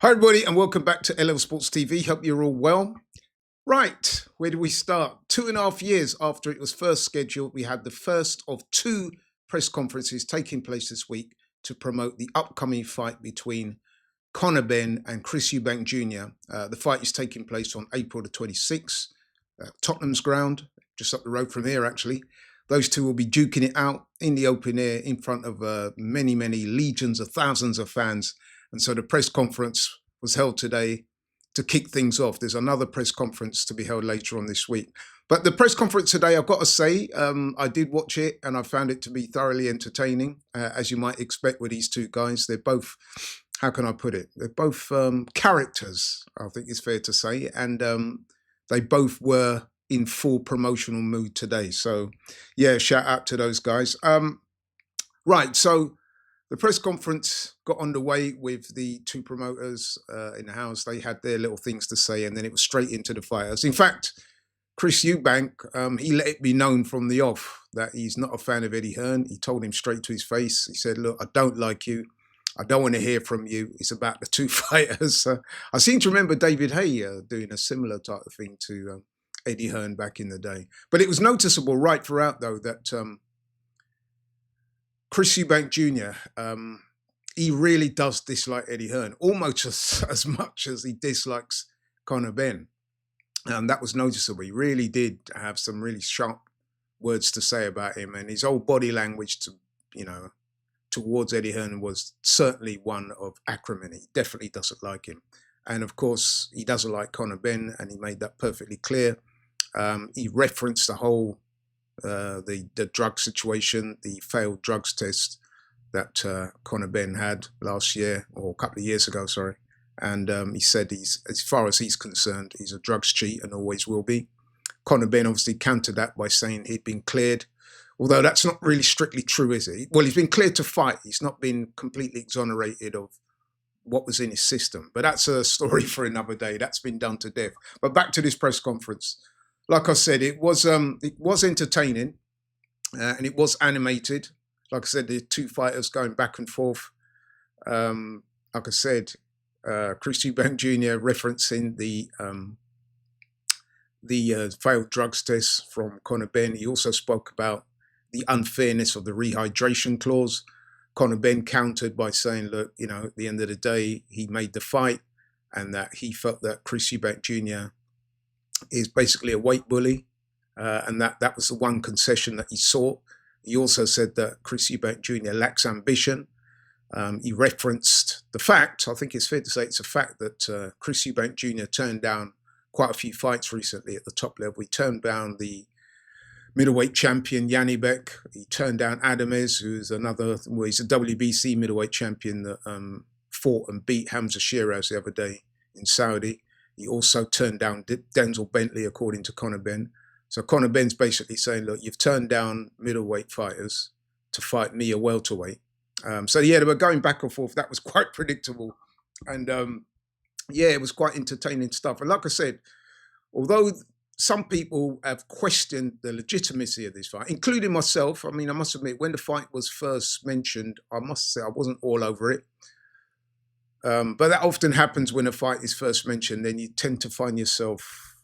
Hi, everybody, and welcome back to LL Sports TV. Hope you're all well. Right, where do we start? 2.5 years after it was first scheduled, we had the first of two press conferences taking place this week to promote the upcoming fight between Conor Benn and Chris Eubank Jr. The fight is taking place on April the 26th, Tottenham's ground, just up the road from here, actually. Those two will be duking it out in the open air in front of many, many legions of thousands of fans. And so the press conference was held today to kick things off. There's another press conference to be held later on this week. But the press conference today, I've got to say, I did watch it and I found it to be thoroughly entertaining, as you might expect with these two guys. They're both, how can I put it? They're both characters, I think it's fair to say. And they both were in full promotional mood today. So, yeah, shout out to those guys. Right, so the press conference got underway with the two promoters in the house. They had their little things to say, and then it was straight into the fighters. In fact, Chris Eubank, he let it be known from the off that he's not a fan of Eddie Hearn. He told him straight to his face. He said, look, I don't like you. I don't want to hear from you. It's about the two fighters. I seem to remember David Hay doing a similar type of thing to Eddie Hearn back in the day. But it was noticeable right throughout, though, that Chris Eubank Jr., he really does dislike Eddie Hearn, almost as much as he dislikes Conor Benn. That was noticeable. He really did have some really sharp words to say about him, and his whole body language towards Eddie Hearn was certainly one of acrimony. He definitely doesn't like him. And of course, he doesn't like Conor Benn, and he made that perfectly clear. He referenced the whole the drug situation, the failed drugs test that Conor Benn had last year, or a couple of years ago, sorry. And he said as far as he's concerned, he's a drugs cheat and always will be. Conor Benn obviously countered that by saying he'd been cleared, although that's not really strictly true, is it? Well, he's been cleared to fight. He's not been completely exonerated of what was in his system. But that's a story for another day. That's been done to death. But back to this press conference. Like I said, it was entertaining and it was animated. Like I said, the two fighters going back and forth. Like I said, Chris Eubank Jr. referencing the failed drugs test from Conor Benn. He also spoke about the unfairness of the rehydration clause. Conor Benn countered by saying, look, at the end of the day, he made the fight and that he felt that Chris Eubank Jr. is basically a weight bully, and that was the one concession that he sought. He also said that Chris Eubank Jr. lacks ambition. He referenced the fact, I think it's fair to say it's a fact, that Chris Eubank Jr. turned down quite a few fights recently at the top level. He turned down the middleweight champion Yanibek. He turned down Adamez, who's he's a WBC middleweight champion that fought and beat Hamza Shiraz the other day in Saudi. He also turned down Denzel Bentley, according to Conor Benn. So Conor Benn's basically saying, look, you've turned down middleweight fighters to fight me, a welterweight. So, yeah, they were going back and forth. That was quite predictable. And, yeah, it was quite entertaining stuff. And like I said, although some people have questioned the legitimacy of this fight, including myself, I mean, I must admit, when the fight was first mentioned, I must say I wasn't all over it. But that often happens when a fight is first mentioned, then you tend to find yourself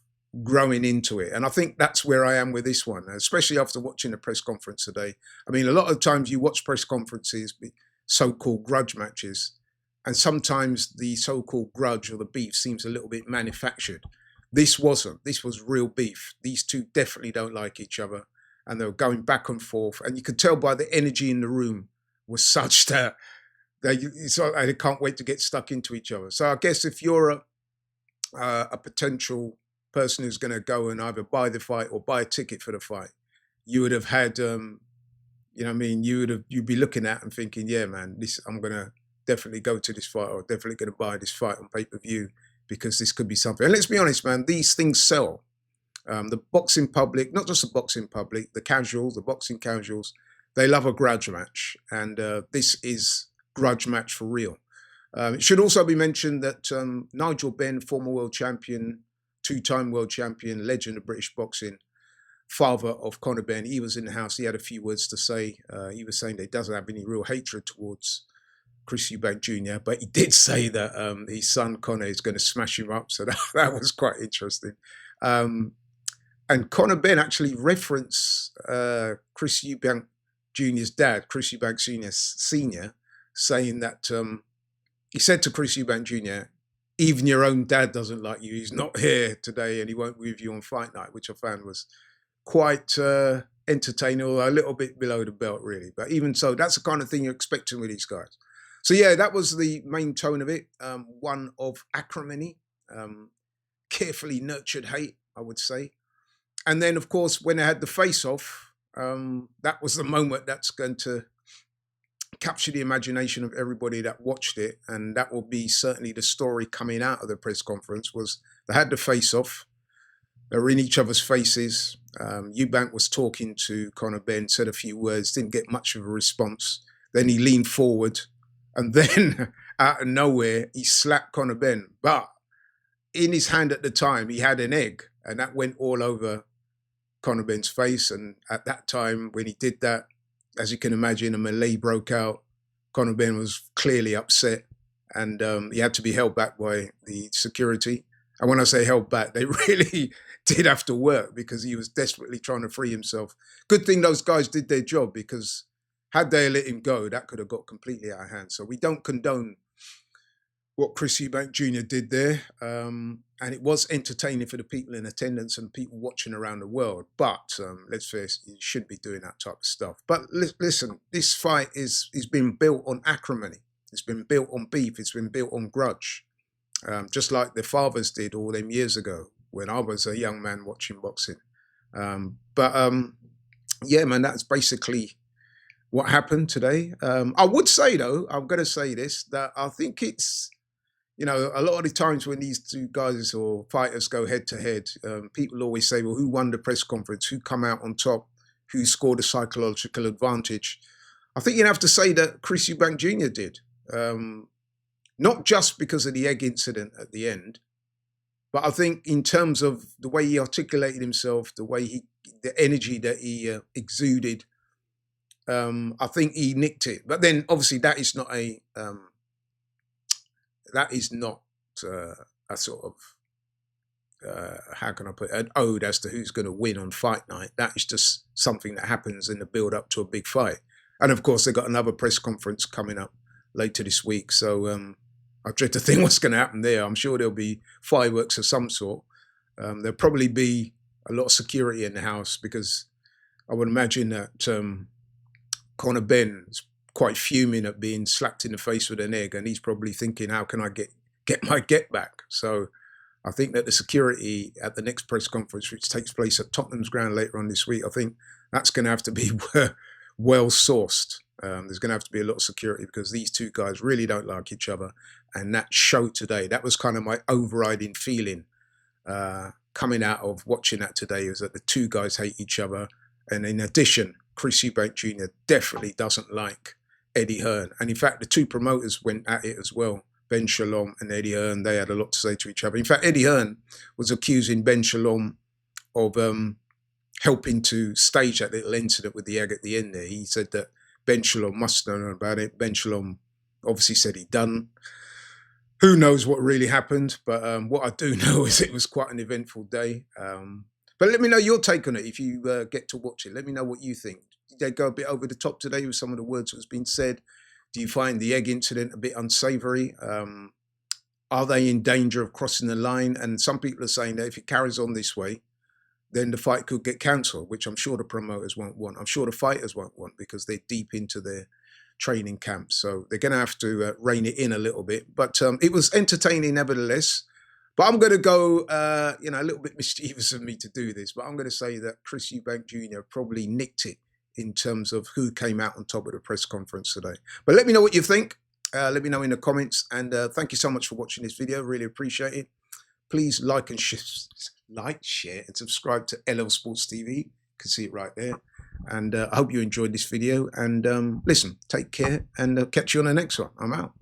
growing into it. And I think that's where I am with this one, especially after watching the press conference today. I mean, a lot of times you watch press conferences, so-called grudge matches, and sometimes the so-called grudge or the beef seems a little bit manufactured. This wasn't. This was real beef. These two definitely don't like each other, and they were going back and forth. And you could tell by the energy in the room was such that they can't wait to get stuck into each other. So I guess if you're a potential person who's going to go and either buy the fight or buy a ticket for the fight, you would have had, you'd be looking at and thinking, yeah, man, I'm going to definitely go to this fight, or definitely going to buy this fight on pay-per-view because this could be something. And let's be honest, man, these things sell. The boxing public, not just the boxing public, the casuals, the boxing casuals, they love a grudge match. And this is grudge match for real. It should also be mentioned that Nigel Benn, former world champion, two-time world champion, legend of British boxing, father of Conor Benn, he was in the house. He had a few words to say. He was saying that he doesn't have any real hatred towards Chris Eubank Jr., but he did say that his son Conor is going to smash him up. So that was quite interesting. And Conor Benn actually referenced Chris Eubank Jr.'s dad, Chris Eubank Sr., saying that he said to Chris Eubank Jr., even your own dad doesn't like you. He's not here today and he won't be with you on fight night, which I found was quite entertaining, or a little bit below the belt, really. But even so, that's the kind of thing you're expecting with these guys. So, yeah, that was the main tone of it. One of acrimony, carefully nurtured hate, I would say. And then, of course, when they had the face-off, that was the moment that's going to capture the imagination of everybody that watched it. And that will be certainly the story coming out of the press conference, was they had the face-off. They were in each other's faces. Eubank was talking to Conor Benn, said a few words, didn't get much of a response. Then he leaned forward, and then out of nowhere, he slapped Conor Benn. But in his hand at the time, he had an egg, and that went all over Conor Benn's face. And at that time, when he did that, as you can imagine, a melee broke out. Conor Benn was clearly upset, and he had to be held back by the security. And when I say held back, they really did have to work, because he was desperately trying to free himself. Good thing those guys did their job, because had they let him go, that could have got completely out of hand. So we don't condone what Chris Eubank Jr. did there. And it was entertaining for the people in attendance and people watching around the world. But let's face it, you shouldn't be doing that type of stuff. But listen, this fight is been built on acrimony. It's been built on beef. It's been built on grudge. Just like the fathers did all them years ago when I was a young man watching boxing. Yeah, man, that's basically what happened today. I would say, though, I'm going to say this, that I think it's, you know, a lot of the times when these two guys or fighters go head to head, people always say, well, who won the press conference? Who come out on top? Who scored a psychological advantage? I think you'd have to say that Chris Eubank Jr. did. Not just because of the egg incident at the end, but I think in terms of the way he articulated himself, the energy that he exuded, I think he nicked it. But then, obviously, that is not a sort of how can I put it, an ode as to who's going to win on fight night. That is just something that happens in the build up to a big fight. And of course, they've got another press conference coming up later this week. So I dread to think what's going to happen there. I'm sure there'll be fireworks of some sort. There'll probably be a lot of security in the house, because I would imagine that Conor Benn is quite fuming at being slapped in the face with an egg, and he's probably thinking, how can I get my get back? So I think that the security at the next press conference, which takes place at Tottenham's ground later on this week, I think that's going to have to be well sourced. There's going to have to be a lot of security, because these two guys really don't like each other. And that show today, that was kind of my overriding feeling coming out of watching that today, is that the two guys hate each other. And in addition, Chris Eubank Jr. definitely doesn't like Eddie Hearn. And in fact, the two promoters went at it as well. Ben Shalom and Eddie Hearn, they had a lot to say to each other. In fact, Eddie Hearn was accusing Ben Shalom of helping to stage that little incident with the egg at the end there. He said that Ben Shalom must have known about it. Ben Shalom obviously said he done. Who knows what really happened? But what I do know is it was quite an eventful day. But let me know your take on it if you get to watch it. Let me know what you think. Did they go a bit over the top today with some of the words that was being said? Do you find the egg incident a bit unsavoury? Are they in danger of crossing the line? And some people are saying that if it carries on this way, then the fight could get cancelled, which I'm sure the promoters won't want. I'm sure the fighters won't want, because they're deep into their training camps. So they're going to have to rein it in a little bit. But it was entertaining nevertheless. But I'm going to go, a little bit mischievous of me to do this, but I'm going to say that Chris Eubank Jr. probably nicked it in terms of who came out on top of the press conference today. But let me know what you think. Let me know in the comments. And thank you so much for watching this video. Really appreciate it. Please like, share, and subscribe to LL Sports TV. You can see it right there. And I hope you enjoyed this video. And listen, take care, and catch you on the next one. I'm out.